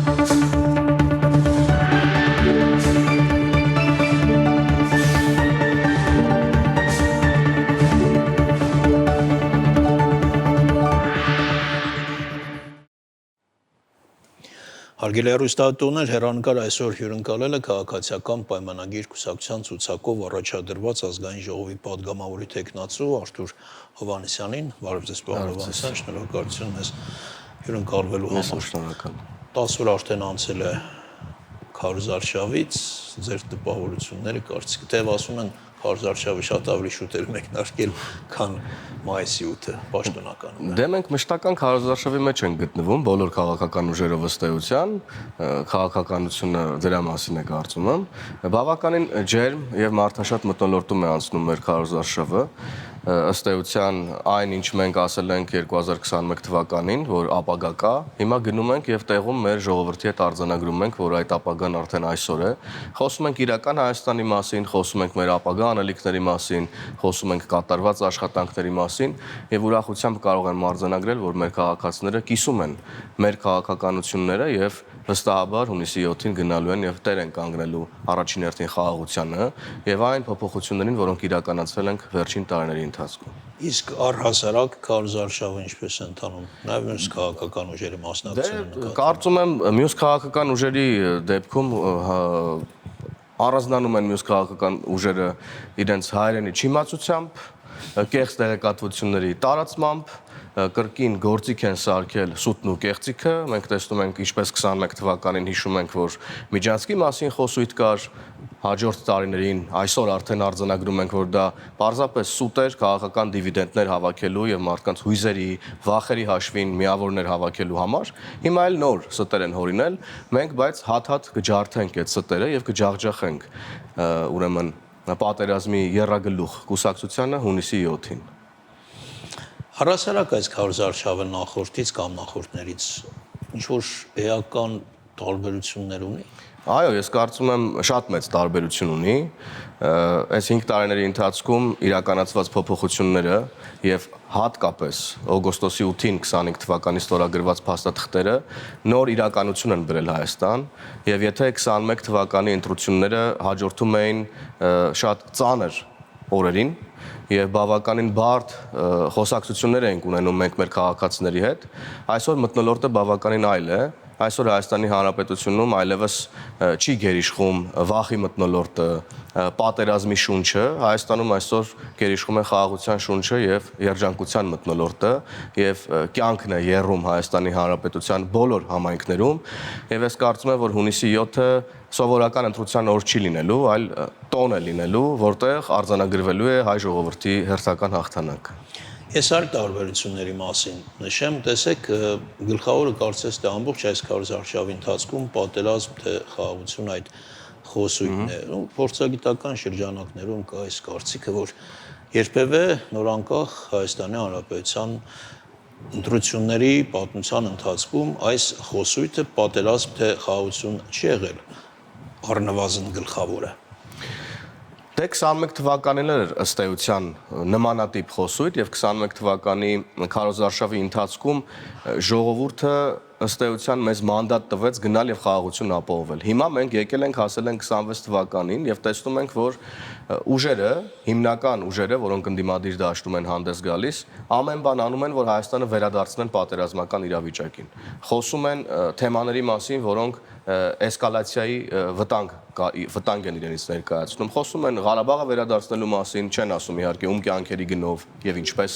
Հարգելի հեռուստատուներ, հեռանկար այսօր հյուրընկալել է քաղաքացիական պայմանագիր կուսակցության ցուցակով առաջադրված ազգային ժողովի պատգամավորի տեխնացու Արթուր Հովհաննիսյանին, բարև ձեզ, պարոն Հովհաննիսյան, շնորհակալություն մեզ հյուրընկալվելու համար։ 10 օր արդեն անցել է քարոզարշավից, ձեր տպավորությունները կարծիք, թեև ասում են քարոզարշավը շատ ավելի շուտ էր մեկնարկել, քան մայիսի 8-ը, պաշտոնական։ Դե մենք մշտական քարոզարշավի մեջ ենք գտնվում, բոլոր քաղաքական ուժերով ըստ էության, քաղաքականությունը դրա մասին է կարծում եմ, բավականին ջերմ եւ մարդաշատ մթնոլորտում է անցնում մեր քարոզարշավը, ըստ էության այն ինչ մենք ասել ենք 2021 թվականին, որ ապագա կա, հիմա գնում ենք եւ տեղում մեր ժողովրդի հետ արձանագրում ենք, որ այդ ապագան արդեն այսօր է։ Խոսում ենք իրական Հայաստանի մասին, խոսում ենք մեր ապագա անելիքների մասին, խոսում ենք կատարված աշխատանքների մասին եւ ուրախությամբ կարող եմ արձանագրել, որ մեր քաղաքացիները կիսում են մեր քաղաքականությունները եւ վստահաբար հունիսի 7-ին գնալու են եւ տեր են կանգնելու առաջին հերթին խաղաղությանը եւ այն փոփոխություններին, որոնք իրականացվել են վերջին տարիների ընթացքում։ Իսկ առհասարակ քարոզարշավը ինչպես է ընթանում, նաեւ մյուս քաղաքական ուժերի մասնակցությունը։ Կարծում եմ մյուս քաղաքական ուժերի դեպքում առանձնանում են մյուս քաղաքական ուժերը իրենց հայրենի չիմացությամբ, կեղծ տեղեկատվությունների տարածմամբ, կրկին գործիք են սարքել սուտն ու կեղծիքը, մենք տեսնում ենք ինչպես 21 թվականին հիշում ենք, որ Միջանցքի մասին խոսույթ կար, հաջորդ տարիներին այսօր արդեն արձանագրում ենք, որ դա պարզապես սուտ էր քաղաքական դիվիդենտներ հավաքելու եւ մարդկանց հույզերի, վախերի հաշվին միավորներ հավաքելու համար, հիմա էլ նոր ստեր են հորինել, մենք բայց հատ-հատ կջարդենք այդ ստերը եւ կջախջախենք ուրեմն պատերազմի եռագլուխ կուսակցությանը հունիսի 7-ին։ Առհասարակ այս քարոզարշավը նախորդից կամ նախորդներից ինչ-որ էական տարբերություններ ունի։ Այո, ես կարծում եմ շատ մեծ տարբերություն ունի, այս 5 տարիների ընթացքում իրականացված փոփոխությունները եւ հատկապես օգոստոսի 8-ին 25 թվականի ստորագրված փաստաթղթերը նոր իրականություն են բերել Հայաստան եւ եթե 21 թվականի ընտրությունները հաջորդում էին շատ ծանր օրերին եւ բավականին բարդ խոսակցություններ ենք ունենում մենք մեր քաղաքացիների հետ, այսօր մթնոլորտը բավականին այլ է։ Այսօր Հայաստանի Հանրապետությունում այլևս չի գերիշխում վախի մթնոլորտը, պատերազմի շունչը, Հայաստանում այսօր գերիշխում է խաղաղության շունչը եւ երջանկության մթնոլորտը եւ կյանքն է եռում Հայաստանի Հանրապետության բոլոր համայնքներում եւ ես կարծում եմ, որ հունիսի 7-ը սովորական ընտրության օր չի լինելու, այլ տոն է լինելու, որտեղ արձանագրվելու է հայ ժողովրդի հերթական հաղթանակը։ Ես այլ տարբերությունների մասին նշեմ, տեսեք, գլխավորը կարծես թե ամբողջ այս քարոզարշավի ընթացքում պատերազմ թե խաղաղություն այդ խոսույթն է։ Փորձագիտական շրջանակներում կա այս կարծիքը, որ երբևէ նորանկախ Հայաստանի Հանրապետության ընտրությունների պատմության ընթացքում այս խոսույթը պատերազմ թե խաղաղություն չի եղել առնվազն գլխավորը։ Դե 21 թվականին էր ըստ էության նմանատիպ խոսույթ եւ 21 թվականի քարոզարշավի ընթացքում ժողովուրդը ըստ էության մեզ մանդատ տվեց գնալ եւ խաղաղություն ապահովել։ Հիմա մենք եկել ենք հասել ենք 26 թվականին եւ տեսնում ենք, որ ուժերը, հիմնական ուժերը, որոնք ընդդիմադիր դաշտում են հանդես գալիս, ամեն բան անում են, որ Հայաստանը վերադարձնեն պատերազմական իրավիճակին։ Խոսում են թեմաների մասին, որոնք էսկալացիայի վտանգ են իրենից ներկայացնում։ Խոսում են Ղարաբաղը վերադարձնելու մասին, չեն ասում իհարկե ում կյանքերի գնով եւ ինչպես։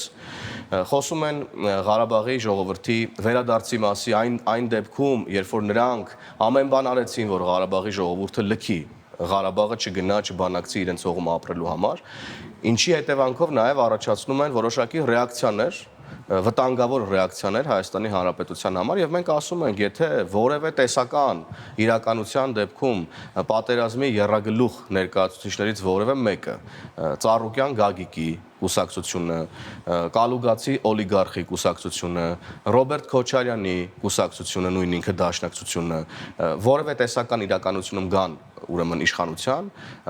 Խոսում են Ղարաբաղի ժողովրդի վերադարձի մասի այն դեպքում, երբ որ նրանք ամեն բան արեցին, որ Ղարաբաղի ժողովուրդը լքի, Ղարաբաղը չգնա, չբանակցի իրենց հողում ապրելու համար, ինչի հետևանքով նաեւ առաջացնում են որոշակի ռեակցիաներ, վտանգավոր ռեակցիաներ Հայաստանի Հանրապետության համար եւ մենք ասում ենք, եթե որևէ տեսական իրականության դեպքում պատերազմի եռագլուխ ներկայացուցիչներից որևէ մեկը Ծառուկյան Գագիկի կուսակցությունը, Կալուգացի օլիգարխի կուսակցությունը, Ռոբերտ Քոչարյանի կուսակցությունը, նույն ինքը դաշնակցությունը, որևէ տեսական իրականությունում գան ուրեմն իշխանության,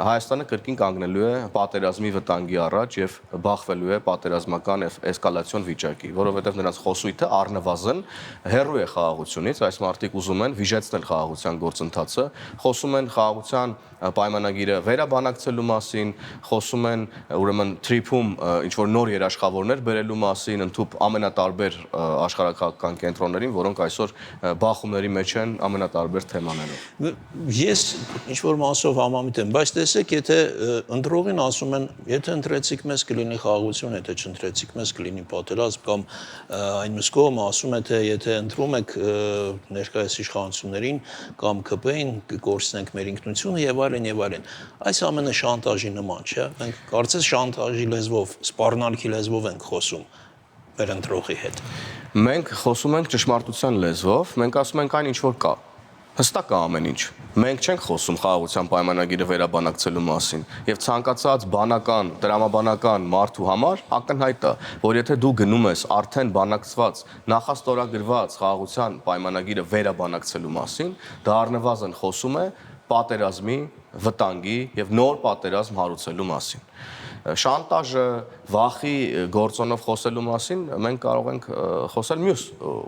Հայաստանը կրկին կանգնելու է պատերազմի վտանգի առաջ եւ բախվելու է պատերազմական էսկալացիոն վիճակի, որովհետեւ նրանց խոսույթը առնվազն հեռու է խաղաղությունից, այս մարդիկ ուզում են վիժեցնել խաղաղության գործընթացը, խոսում են խաղաղության պայմանագիրը վերաբանակցելու մասին, խոսում են ուրեմն թրիփում ինչ որ նոր երաշխավորներ բերելու մասին, ընդհանուր ամենատարբեր աշխարհակաղակական կենտրոններին, որոնք այսօր բախումների մեջ են ամենատարբեր թեմաներով։ Ես ինչ որ մասով համամիտ եմ, բայց տեսեք, եթե ընտրողին ասում են, եթե ընտրեցիք մեզ կլինի խաղաղություն, եթե չընտրեցիք մեզ կլինի պատերազմ, կամ այն մյուս կողմը ասում է, թե եթե ընտրում եք ներկայիս իշխանություններին կամ ԿՊ-ին կկորցնենք մեր ինքնությունը եւ այլն, այս ամենը շանտաժի նման, չէ՞։ Մենք կարծես շանտաժի լեզվով, սպառնալքի լեզվով ենք խոսում մեր ընտրողի հետ։ Մենք խոսում ենք ճշմարտության լեզվով, մենք ասում ենք այն ինչ որ կա։ Հստակ է ամեն ինչ։ Մենք չենք խոսում խաղաղության պայմանագիրը վերաբանակցելու մասին, եւ ցանկացած բանական, տրամաբանական մարդու համար ակնհայտ է, որ եթե դու գնում ես արդեն բանակցված, նախաստորագրված խաղաղության պայմանագիրը վերաբանակցելու մասին, դա առնվազն խոսում է պատերազմի, վտանգի եւ նոր պատերազմ հարուցելու մասին։ Շանտաժը, վախի գործոնով խոսելու մասին մենք կարող ենք խոսել մյուս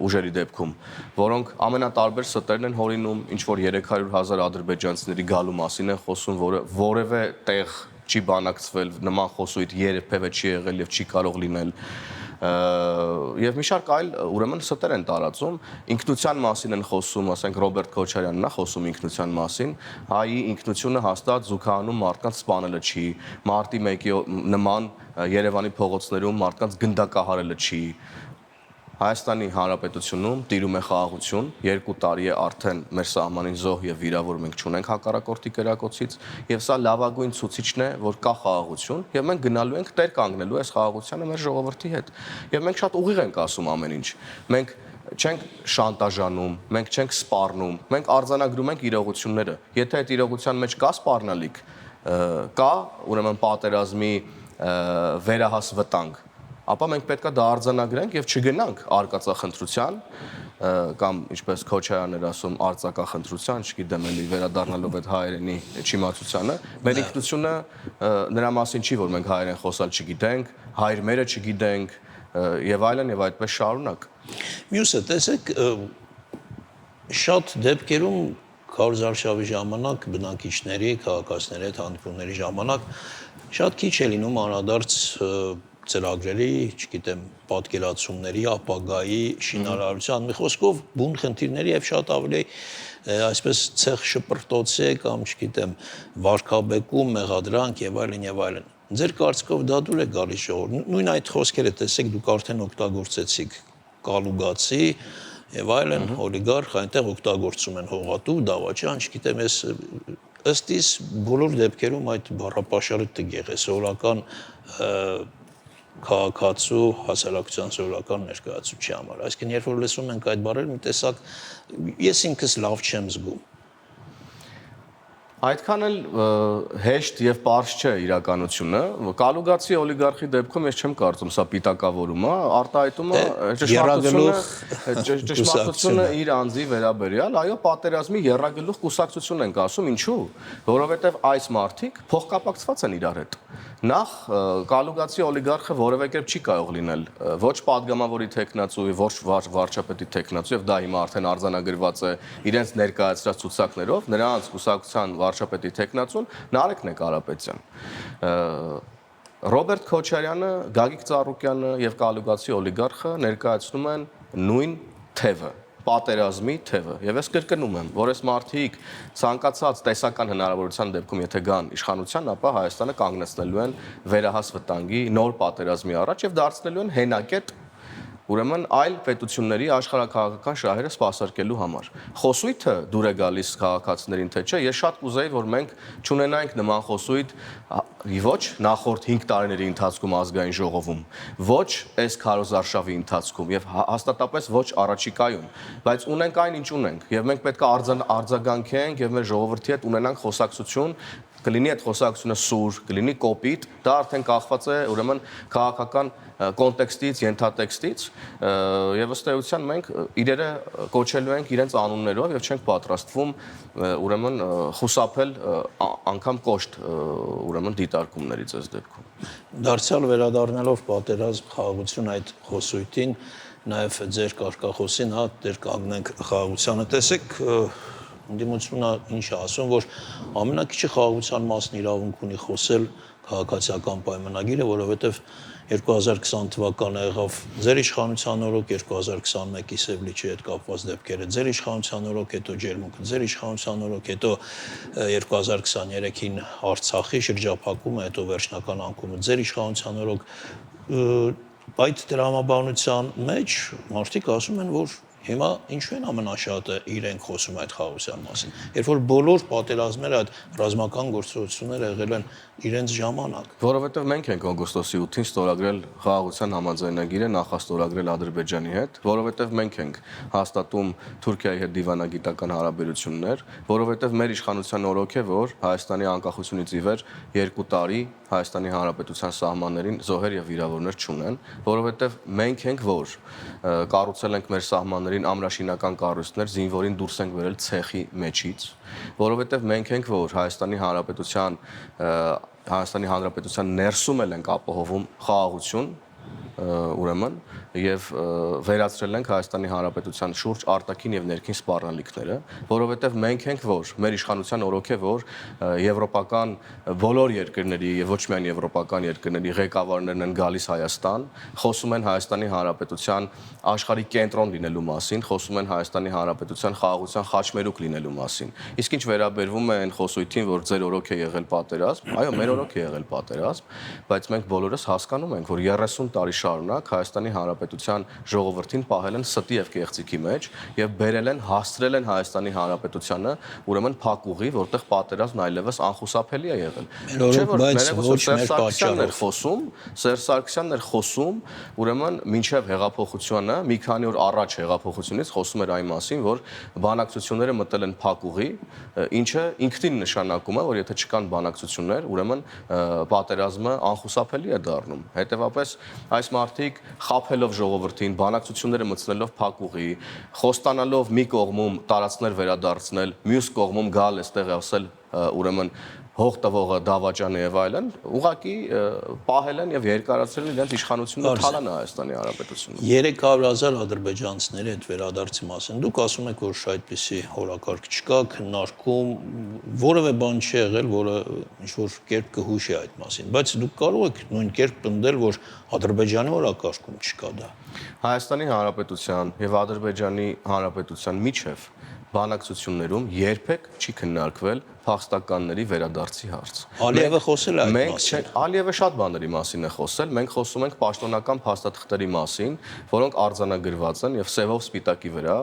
ուժերի դեպքում, որոնք ամենատարբեր ստերն են հորինում, ինչ որ 300,000 ադրբեջանցիների գալու մասին են խոսում, որը որևէ տեղ չի բանակցվել, նման խոսույթ երբևէ չի եղել եւ չի կարող լինել։ Եվ մի շարք այլ ուրեմն ստեր են տարածում, ինքնության մասին են խոսում, ասենք Ռոբերտ Քոչարյանն է խոսում ինքնության մասին, հայի ինքնությունը հաստատ զուգահանում մարդկանց սպանելը չի, մարտի 1-ի նման Երևանի փողոցներում մարդկանց գնդակահարելը չի։ Հայաստանի Հանրապետությունում տիրում է խաղաղություն, 2 տարի է արդեն մեր սահմանին զոհ եւ վիրավոր մենք չունենք հակառակորդի կրակոցից, եւ սա լավագույն ցուցիչն է, որ կա խաղաղություն, եւ մենք գնալու ենք տեր կանգնելու այս խաղաղությանը մեր ժողովրդի հետ։ Եվ մենք շատ ուղիղ ենք ասում ամեն ինչ։ Մենք չենք շանտաժանում, մենք չենք սպառնում, մենք արձանագրում ենք իրողությունները։ Եթե այդ իրողության մեջ կա սպառնալիք, կա ուրեմն պատերազմի վերահաս վտանգ, ապա մենք պետքա դա արձանագրենք եւ չգնանք արկածախնդրության կամ ինչպես Քոչարյանն էր ասում արձակախնդրության, չգիտեմ էլի վերադառնալով այդ հայերենի չիմացությանը, մեր ինքնությունը նրա մասին չի, որ մենք հայերեն խոսալ չգիտենք, հայրմերը չգիտենք եւ այլն եւ այդպես շարունակ։ Մյուսը, տեսեք, շատ դեպքերում քարոզարշավի ժամանակ բնակիչների, քաղաքացիների հետ հանդիպումների ժամանակ շատ քիչ է լինում անդրադարձ ծրագրերի, չգիտեմ, պատկերացումների, ապագայի, շինարարության, մի խոսքով բուն խնդիրների եւ շատ ավելի այսպես ցեղ շպրտոցե կամ, չգիտեմ, վարքաբեկում, մեղադրանք եւ այլն։ Ձեր կարծիքով դա դուր է գալիս ժողովուրդ։ Նույն այդ խոսքերը տեսեք դուք արդեն օգտագործեցիք Կալուգացի եւ այլն օլիգարխ, այնտեղ օգտագործում են հողատու, դավաճան, չգիտեմ, ես ըստ իս բոլոր դեպքերում այդ բառապաշարը տգեղ է, սովորական քաղաքացու հասարակության սովորական ներկայացուցիչի համար։ Այսինքն, երբ որ լսում ենք այդ բառերը, մի տեսակ ես ինքս լավ չեմ զգում։ Այդքան էլ հեշտ եւ պարզ չէ իրականությունը։ Կալուգացի օլիգարխի դեպքում ես չեմ կարծում սա պիտակավորում է, արտահայտում է ճշմարտությունը իր անձի վերաբերյալ, այո, պատերազմի եռագլուխ կուսակցություն ենք ասում, ինչու՞, որովհետեւ այս մարդիկ փոխկապակցված են իրար հետ։ Նախ Կալուգացի օլիգարխը որևէ կերպ չի կարող լինել ոչ падգամավորի տեխնացու, ոչ վարչապետի տեխնացու, եւ դա հիմա արդեն արձանագրված է իրենց ներկայացրած ցուցակներով, նրանց կուսակցության վարչապետի տեխնացուն Նարեկն է Կարապետյան։ Ռոբերտ Քոչարյանը, Գագիկ Ծառուկյանը եւ Կալուգացի օլիգարխը ներկայացնում են նույն թևը, պատերազմի թևը, եւ ես կրկնում եմ, որ այս մարդիկ ցանկացած տեսական հնարավորության դեպքում եթե գան իշխանության, ապա Հայաստանը կանգնեցնելու են վերահաս վտանգի նոր պատերազմի առաջ եւ դարձնելու են հենակետ ուրեմն այլ պետությունների աշխարհակաղակական շահերը սպասարկելու համար։ Խոսույթը դուր է գալիս քաղաքացիներին, թե չէ, ես շատ կուզեի, որ մենք չունենայինք նման խոսույթ ոչ նախորդ 5 տարիների ընթացքում ազգային ժողովում, ոչ այս քարոզարշավի ընթացքում եւ հաստատապես ոչ առաջիկայում, բայց ունենք այն ինչ ունենք եւ մենք պետք է արձագանքենք եւ մեր ժողովրդի հետ ունենանք խոսակցություն կլինի այդ խոսակցությունը սուր, կլինի կոպիտ, դա արդեն կախված է ուրեմն քաղաքական կոնտեքստից, ենթատեքստից եւ ըստ էության մենք իրերը կոչելու ենք իրենց անուններով եւ չենք պատրաստվում ուրեմն խուսափել անգամ կոշտ ուրեմն դիտարկումներից այս դեպքում։ Դարձյալ վերադառնալով պատերազմ խաղաղություն այդ խոսույթին, նաեւ ձեր կարգախոսին, հա, դեր կանգնենք խաղաղությանը, տեսեք Դիմությունը ինչ է ասում, որ ամենակիչը խաղաղության մասն իրավունք ունի խոսել քաղաքացիական պայմանագիրը, որովհետև 2020 թվականը եղավ ձեր իշխանության օրոք, 2021-ի Սևլիչի հետ կապված դեպքերը ձեր իշխանության օրոք, հետո Ջերմուկը ձեր իշխանության օրոք, հետո 2023-ին Արցախի շրջափակումը, հետո վերջնական անկումը ձեր իշխանության օրոք, այդ դրամաբանության մեջ մարդիկ ասում են, որ հիմա ինչու են ամենաշատը իրենք խոսում այդ խաղաղության մասին։ Երբ որ բոլոր պատերազմները այդ ռազմական գործողությունները եղել են իրենց ժամանակ։ Որովհետև մենք ենք օգոստոսի 8-ին ստորագրել խաղաղության համաձայնագիրը, նախաստորագրել Ադրբեջանի հետ, որովհետև մենք ենք հաստատում Թուրքիայի հետ դիվանագիտական հարաբերություններ, որովհետև մեր իշխանության օրոք է, որ Հայաստանի անկախությունից ի վեր 2 տարի Հայաստանի Հանրապետության սահմաններին զոհեր եւ վիրավորներ չունեն, որովհետև մենք ենք, որ կառուցել ենք մեր սահմաններին ամրաշինական կառույցներ, զինվորին դուրս ենք բերել ցեխի մեջից, որովհետև մենք ենք, որ Հայաստանի Հանրապետության ներսում էլ ենք ապահովում խաղաղություն, ուրեմն եւ վերացրել ենք Հայաստանի Հանրապետության շուրջ արտաքին եւ ներքին սպառնալիքները, որովհետեւ մենք ենք, որ մեր իշխանության օրոք է, որ եվրոպական բոլոր երկրների եւ ոչ միայն եվրոպական երկրների ղեկավարներն են գալիս Հայաստան, խոսում են Հայաստանի Հանրապետության աշխարհի կենտրոն լինելու մասին, խոսում են Հայաստանի Հանրապետության խաղաղության խաչմերուկ լինելու մասին։ Իսկ ինչ վերաբերվում է այն խոսույթին, որ ձեր օրոք է եղել պատերազմ, այո, մեր օրոք է եղել պատերազմ, բայց մենք բոլորս հասկանում ենք, որ 30 տարի շարունակ Հայաստանի Հանրապետության ժողովրդին պահել են ստի եւ կեղծիքի մեջ եւ բերել են, հասցրել են Հայաստանի Հանրապետությանը ուրեմն փակուղի, որտեղ պատերազմն այլևս անխուսափելի է եղել։ Չէ՞ որ ոչ մեր պատճառն էր խոսում, Սերժ Սարգսյանն էր խոսում, ուրեմն մինչև հեղափոխությունը, մի քանի օր առաջ հեղափոխությունից խոսում էր այն մասին, որ բանակցությունները մտել են փակուղի, ինչը ինքնին նշանակում է, որ եթե չկան բանակցություններ, ուրեմն պատերազմը անխուսափելի է դառնում։ Հետևաբար այս մարդիկ խաբելով ժողովրդին, բանակցությունները մտցնելով փակուղի, խոստանալով մի կողմում տարածքներ վերադարձնել, մյուս կողմում գալ այստեղ ասել ուրեմն հող տվողը դավաճան է եւ այլն, ուղղակի պահել են եւ երկարացրել իրենց իշխանությունը թալանը Հայաստանի Հանրապետությունում։ 300,000 ադրբեջանցիների այդ վերադարձի մասին դուք ասում եք, որ այդպիսի հորակարգ չկա, քննարկում, որևէ բան չի եղել, որը ինչ որ կերպ կհուշի այդ մասին, բայց դուք կարող եք նույն կերպ պնդել, որ Ադրբեջանի հորակարգում չկա դա։ Հայաստանի Հանրապետության եւ Ադրբեջանի Հանրապետության միջև բանակցություններում երբեք չի քննարկվել փախստականների վերադարձի հարց։ Ալիևը խոսել է այդ մասին։ Ալիևը շատ բաների մասին է խոսել, մենք խոսում ենք պաշտոնական փաստաթղթերի մասին, որոնք արձանագրված են եւ սևով սպիտակի վրա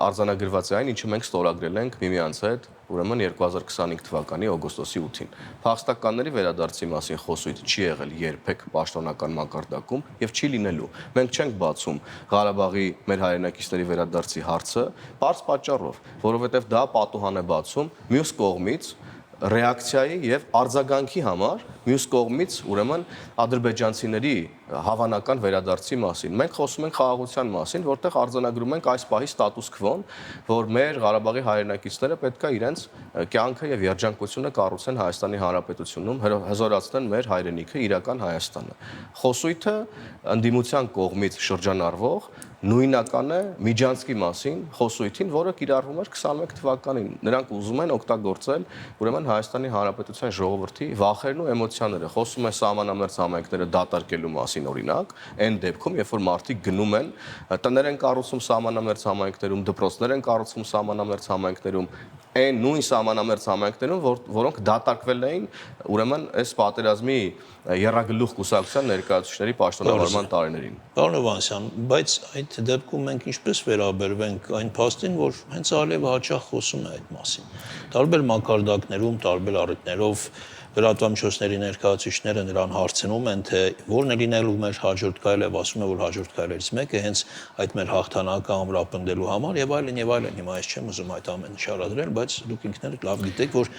արձանագրված է այն, ինչը մենք ստորագրել ենք միմյանց հետ, ուրեմն 2025 թվականի օգոստոսի 8-ին։ Փախստականների վերադարձի մասին խոսույթ չի եղել երբեք պաշտոնական մակարդակում եւ չի լինելու։ Մենք չենք բացում Ղարաբաղի մեր հայրենակիցների վերադարձի հարցը բարձ պատճառով, որովհետեւ դա պատուհան է բացում մյուս կողմից ռեակցիայի եւ արձագանքի համար, մյուս կողմից ուրեմն ադրբեջանցիների հավանական վերադարձի մասին։ Մենք խոսում ենք խաղաղության մասին, որտեղ արձանագրում ենք այս պահի ստատուս քվոն, որ մեր Ղարաբաղի հայրենակիցները պետք է իրենց կյանքը եւ երջանկությունը կառուցեն Հայաստանի Հանրապետությունում, հզորացնեն մեր հայրենիքը, իրական Հայաստանը։ Խոսույթը ընդդիմության կողմից շրջանառվող նույնական է Միջանցքի մասին խոսույթին, որը կիրառվում էր 21 թվականին։ Նրանք ուզում են օգտագործել ուրեմն Հայաստանի Հանրապետության ժողովրդի վախերն ու էմոցիաները։ Խոսում է սահմանամերձ համայնքները դատարկելու մասին օրինակ, այն դեպքում, երբ որ մարդիկ գնում են, տներ են կառուցում սահմանամերձ համայնքներում, դպրոցներ են կառուցում սահմանամերձ համայնքներում, այն նույն սահմանամերձ համայնքներում, որոնք դատարկվել էին ուրեմն այս պատերազմի եռագլուխ կուսակցության ներկայացուցիչների պաշտոնավարման տարիներին։ Պարոն Հովհաննիսյան, բայց այդ դեպքում մենք ինչպես վերաբերվենք այն փաստին, որ հենց Ալիևը հաճախ խոսում է այդ մասին։ Տարբեր մակարդակներում, տարբեր առիթներով լրատվամիջոցների ներկայացուցիչները նրան հարցնում են, թե որն է լինելու մեր հաջորդ քայլը, ասում է, որ հաջորդ քայլերից մեկը հենց այդ մեր հաղթանակը ամրապնդելու համար եւ այլն եւ այլն։ Հիմա ես չեմ ուզում այդ ամենը շարադրել, բայց դուք ինքներդ լավ գիտեք, որ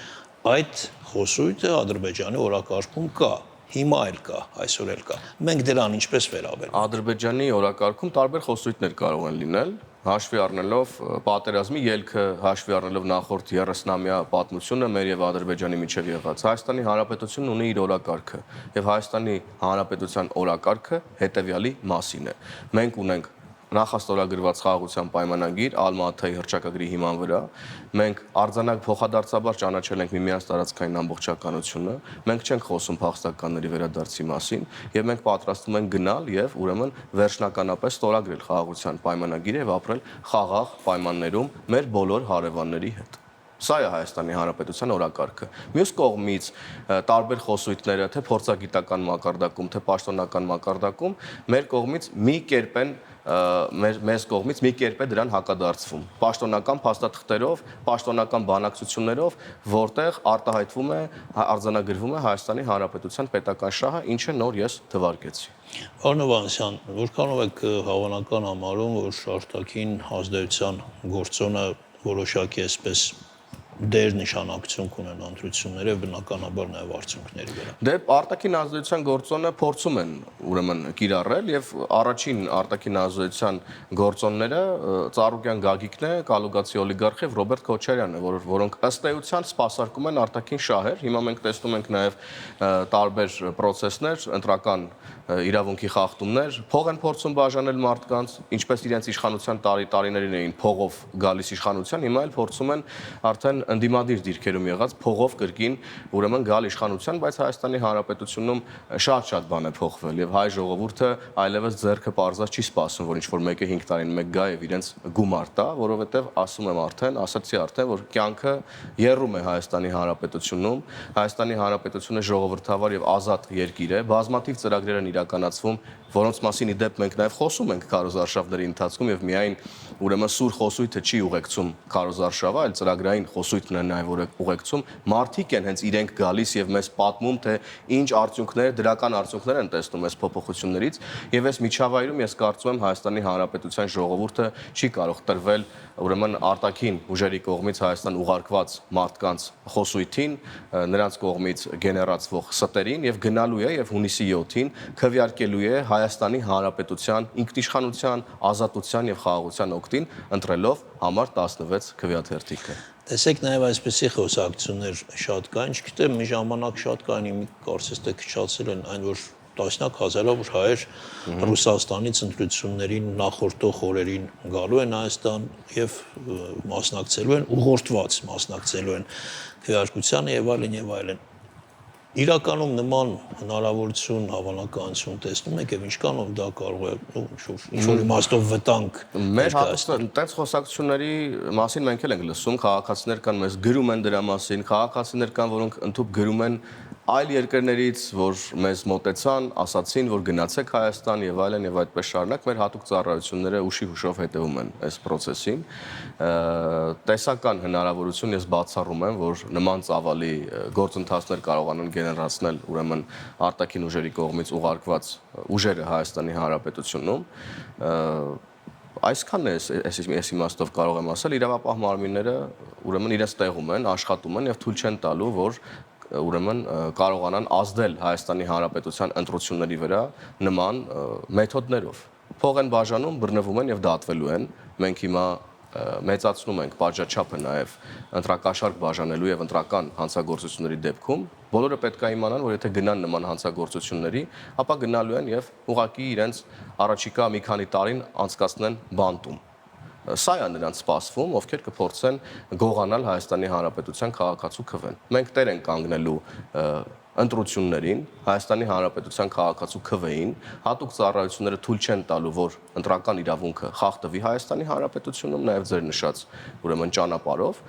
այդ խոսույթը Ադրբեջանի օրակարգում կա, հիմա էլ կա, այսօր էլ կա։ Մենք դրան ինչպես վերաբերվում։ Ադրբեջանի օրակարգում տարբեր խոսույթներ կարող են լինել, հաշվի առնելով պատերազմի ելքը, հաշվի առնելով նախորդ 30-ամյա պատմությունը մեր եւ Ադրբեջանի միջև եղած։ Հայաստանի Հանրապետությունն ունի իր օրակարգը, եւ Հայաստանի Հանրապետության օրակարգը հետեւյալի մասին է։ Մենք ունենք նախաստորագրված խաղաղության պայմանագիր Ալմա-Աթայի հռչակագրի հիման վրա մենք արձանակ փոխադարձաբար ճանաչել ենք միմյանց տարածքային ամբողջականությունը, մենք չենք խոսում փախստականների վերադարձի մասին եւ մենք պատրաստվում ենք գնալ եւ ուրեմն վերջնականապես ստորագրել խաղաղության պայմանագիրը եւ ապրել խաղաղ պայմաններում մեր բոլոր հարևանների հետ։ Սա է Հայաստանի Հանրապետության օրակարգը։ Մյուս կողմից տարբեր խոսույթները, թե փորձագիտական մակարդակում, թե պաշտոնական մակարդակում, մեր կողմից մի կերպ են մեզ կողմից մի կերպ է դրան հակադարձվում։ Պաշտոնական փաստաթղթերով, պաշտոնական բանակցություններով, որտեղ արտահայտվում է, արձանագրվում է Հայաստանի Հանրապետության պետական շահը, ինչը նոր ես թվարկեցի։ Պարոն Հովհաննիսյան, որքանով եք հավանական համարում, որ արտաքին ազդեցության գործոնը որոշակի այսպես դեր նշանակություն կունենա ընտրությունները բնականաբար նաև արդյունքների վրա։ Դե արտաքին ազդեցության գործոնը փորձում են ուրեմն կիրառել եւ առաջին արտաքին ազդեցության գործոնները Ծառուկյան Գագիկն է, Կալուգացի օլիգարխ եւ Ռոբերտ Քոչարյանն է, որոնք ըստ էության սպասարկում են արտաքին շահեր։ Հիմա մենք տեսնում ենք նաև տարբեր process-ներ, ընտրական իրավունքի խախտումներ, փող են փորձում բաժանել մարդկանց, ինչպես իրենց իշխանության տարիներին էին փողով գալիս իշխանության, հիմա էլ փորձում են արդեն ընդդիմադիր դիրքերում եղած փողով կրկին ուրեմն գալ իշխանության, բայց Հայաստանի Հանրապետությունում շատ բան է փոխվել եւ հայ ժողովուրդը այլևս ձեռքը պարզած չի սպասում, որ ինչ-որ մեկը 5 տարին մեկ գա եւ իրենց գումար տա, որովհետեւ ասում եմ ասացի արդեն, որ կյանքը եռում է Հայաստանի Հանրապետությունում, Հայաստանի Հանրապետությունը ժողովրդավար եւ ազատ երկիր է, բազմաթիվ ծրագրեր են իրականացվում, որոնց մասին ի դեպ մենք նաև խոսում ենք քարոզարշավների ընթացքում եւ միայն ուրեմն սուր խոսույթը չի ուղեկցում քարոզարշավը, այլ ծրագրային խոսույթն է նաև ուղեկցում։ Մարդիկ են հենց իրենք գալիս եւ մեզ պատմում, թե ինչ արդյունքներ, դրական արդյունքներ են տեսնում այս փոփոխություններից եւ այս միջավայրում ես կարծում եմ Հայաստանի Հանրապետության ժողովուրդը չի կարող տրվել ուրեմն արտաքին ուժերի կողմից Հայաստան ուղարկված մարդկանց խոսույթին, նրանց կողմից գեներացվող ստերին եւ գնալու է եւ հունիսի 7-ին քվեարկելու է Հայաստանի Հանրապետության ինքնիշխանության, ազատության եւ խաղաղության օգտին ընտրելով համար 16 քվեաթերթիկը։ Տեսեք նաև այսպեսի խոսակցություններ շատ կան, չգիտեմ, մի ժամանակ շատ կային, կարծես թե քչացել են այն, որ տասնյակ հազարավոր հայեր Ռուսաստանից ընտրություններին նախորդող օրերին գալու են Հայաստան եւ մասնակցելու են, ուղղորդված մասնակցելու են քվեարկությանը եւ այլն եւ այլն։ Իրականում նման հնարավորություն, հավանականություն տեսնում եք եւ ինչքանով դա կարող է ինչ-որ իմաստով վտանգ մեր այդպես խոսակցությունների մասին մենք էլ ենք լսում, քաղաքացիներ կան, մեզ գրում են դրա մասին, քաղաքացիներ կան, որոնք ընդհանուր գրում են այլ երկրներից, որ մեզ մոտեցան, ասացին, որ գնացեք Հայաստան եւ այլն եւ այդպես շարունակ մեր հատուկ ծառայությունները ուշի հուշով հետևում են այս process-ին։ Տեսական հնարավորություն ես բացառում եմ, որ նման ծավալի գործընթացներ կարողանան գեներացնել ուրեմն արտաքին ուժերի կողմից ուղարկված ուժերը Հայաստանի Հանրապետությունում։ Այսքանն է այս իմաստով կարող եմ ասել, իրավապահ մարմինները ուրեմն իրենց տեղում են, աշխատում են եւ թույլ չեն տալու, որ ուրեմն կարողանան ազդել Հայաստանի Հանրապետության ընտրությունների վրա նման մեթոդներով։ Փող են բաժանում, բռնվում են եւ դատվելու են։ Մենք հիմա մեծացնում ենք պատժաչափը նաև ընտրակաշարք բաժանելու եւ ընտրական հանցագործությունների դեպքում բոլորը պետք է իմանան, որ եթե գնան նման հանցագործությունների, ապա գնալու են եւ ուղղակի իրենց առաջիկա մի քանի տարին անցկացնեն բանտում։ Սա է նրանց սպասվում, ովքեր կփորձեն գողանալ Հայաստանի Հանրապետության քաղաքացու քվեն։ Մենք տեր ենք կանգնելու ընտրություններին, Հայաստանի Հանրապետության քաղաքացու քվեին, հատուկ ծառայությունները թույլ չեն տալու, որ ընտրական իրավունքը խախտվի Հայաստանի Հանրապետությունում, նաև ձեր նշած ուրեմն ճանապարհով,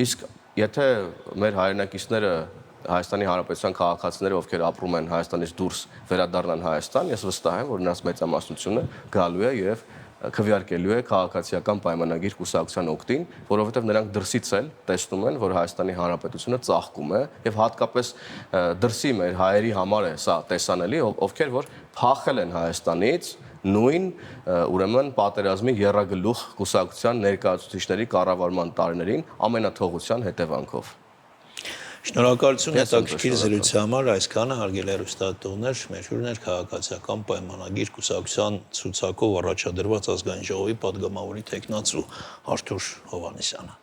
իսկ եթե մեր հայրենակիցները Հայաստանի Հանրապետության քաղաքացիները, ովքեր ապրում են Հայաստանից դուրս, վերադառնան Հայաստան, ես վստահ եմ, որ նրանց մեծամասնությունը գալու է եւ քվեարկելու է քաղաքացիական պայմանագիր կուսակցության օգտին, որովհետև նրանք դրսից էլ տեսնում են, որ Հայաստանի Հանրապետությունը ծաղկում է եւ հատկապես դրսի մեր հայերի համար է սա տեսանելի, ովքեր որ փախել են Հայաստանից նույն ուրեմն պատերազմի եռագլուխ կուսակցության ներկայացուցիչների կառավարման տարիներին ամենաթողության հետևանքով։ Շնորհակալություն Ես եմ հետաքրքիր զրույցի համար, այսքանը հարգելի հեռուստատողներ, մեր հյուրն էր քաղաքացիական պայմանագիր կուսակցության ցուցակով առաջադրված ազգային ժողովի падգամավորի տեխնացու Արթուր Հովհաննիսյանը։